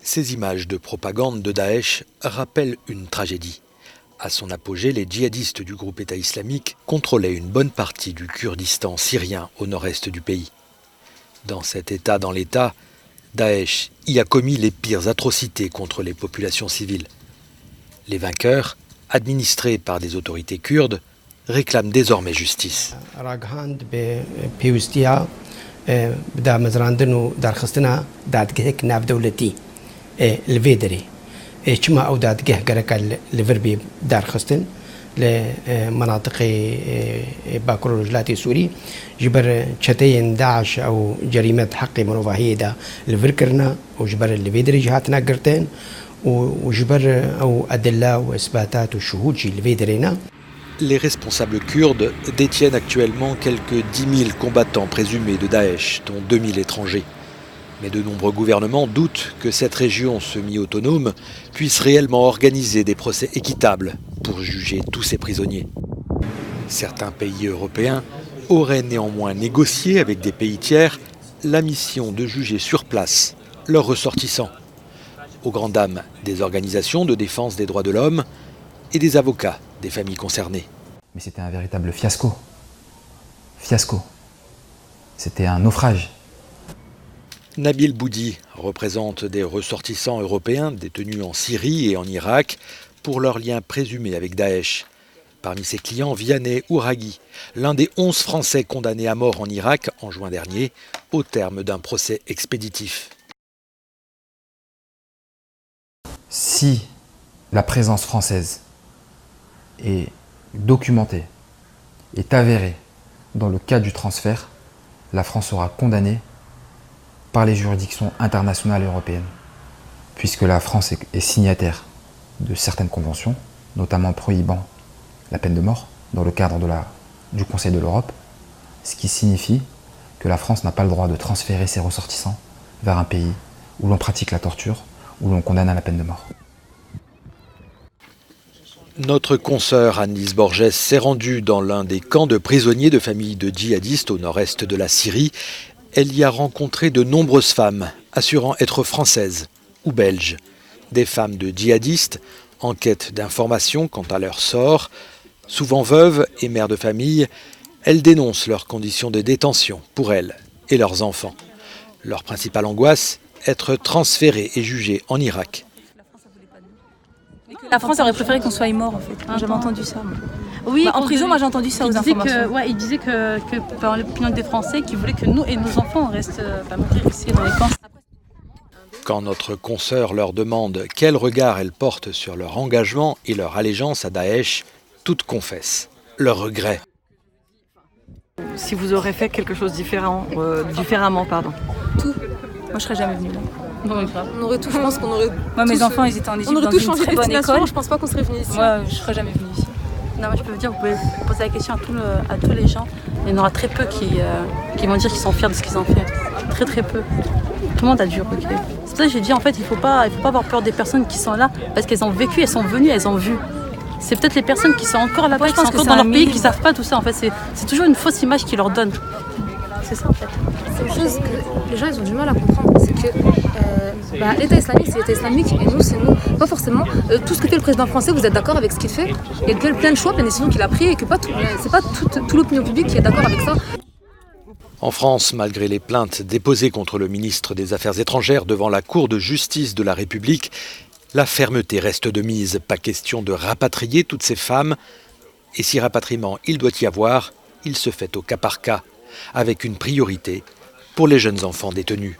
Ces images de propagande de Daesh rappellent une tragédie. À son apogée, les djihadistes du groupe État islamique contrôlaient une bonne partie du Kurdistan syrien au nord-est du pays. Dans cet État dans l'État, Daesh y a commis les pires atrocités contre les populations civiles. Les vainqueurs, administrés par des autorités kurdes, réclament désormais justice. چما او دادگاه گرکل لوربی دار خستن لمناطق باكر الولايات السوري جبر شتين داعش او جريمه حق مروفاهيه دا الفركرنا وجبر اللي بيدري جهاتنا قرتين وجبر او ادله واثباتات وشهود اللي بيدرينا. Les responsables kurdes détiennent actuellement quelques 10 000 combattants présumés de Daesh, dont 2 000 étrangers. Mais de nombreux gouvernements doutent que cette région semi-autonome puisse réellement organiser des procès équitables pour juger tous ces prisonniers. Certains pays européens auraient néanmoins négocié avec des pays tiers la mission de juger sur place leurs ressortissants, aux grandes dames des organisations de défense des droits de l'homme et des avocats des familles concernées. Mais c'était un véritable fiasco. Fiasco. C'était un naufrage. Nabil Boudi représente des ressortissants européens détenus en Syrie et en Irak pour leurs liens présumés avec Daesh. Parmi ses clients, Vianney Ouraghi, l'un des 11 Français condamnés à mort en Irak en juin dernier, au terme d'un procès expéditif. Si la présence française est documentée, est avérée dans le cas du transfert, la France sera condamnée par les juridictions internationales européennes, puisque la France est signataire de certaines conventions, notamment prohibant la peine de mort dans le cadre du Conseil de l'Europe, ce qui signifie que la France n'a pas le droit de transférer ses ressortissants vers un pays où l'on pratique la torture, où l'on condamne à la peine de mort. Notre consoeur Anne-Lise Borges s'est rendue dans l'un des camps de prisonniers de familles de djihadistes au nord-est de la Syrie. Elle y a rencontré de nombreuses femmes assurant être françaises ou belges. Des femmes de djihadistes en quête d'informations quant à leur sort. Souvent veuves et mères de famille, elles dénoncent leurs conditions de détention pour elles et leurs enfants. Leur principale angoisse, être transférées et jugées en Irak. La France aurait préféré qu'on soit mort en fait. J'avais entendu ça. Oui, en prison, moi j'ai entendu ça aux informations. Il disait que par l'opinion des Français, qui voulaient que nous et nos enfants restent mourir ici dans les camps. Quand notre consoeur leur demande quel regard elles portent sur leur engagement et leur allégeance à Daesh, toutes confessent leur regret. Si vous aurez fait quelque chose différemment, Tout. Moi je serais jamais venue là. On aurait tout, je pense qu'on aurait. Moi mes enfants ils étaient en Égypte dans une très bonne école. Je pense pas qu'on serait venus ici. Moi je serais jamais venue ici. Non, mais je peux vous dire, vous pouvez poser la question à tous les gens. Il y en aura très peu qui vont dire qu'ils sont fiers de ce qu'ils ont fait. Très très peu. Tout le monde a dû reculer. C'est pour ça que j'ai dit en fait, il faut pas avoir peur des personnes qui sont là parce qu'elles ont vécu, elles sont venues, elles ont vu. C'est peut-être les personnes qui sont encore là-bas, qui sont encore dans leur pays, qui ne savent pas tout ça. En fait, c'est toujours une fausse image qu'ils leur donnent. C'est ça en fait. C'est une chose que les gens ils ont du mal à comprendre, c'est que l'État islamique c'est l'État islamique et nous c'est nous. Pas forcément tout ce que fait le président français, vous êtes d'accord avec ce qu'il fait. Il y a plein de choix, plein de décisions qu'il a pris et que c'est pas toute l'opinion publique qui est d'accord avec ça. En France, malgré les plaintes déposées contre le ministre des Affaires étrangères devant la Cour de justice de la République, la fermeté reste de mise. Pas question de rapatrier toutes ces femmes. Et si rapatriement il doit y avoir, il se fait au cas par cas, avec une priorité pour les jeunes enfants détenus.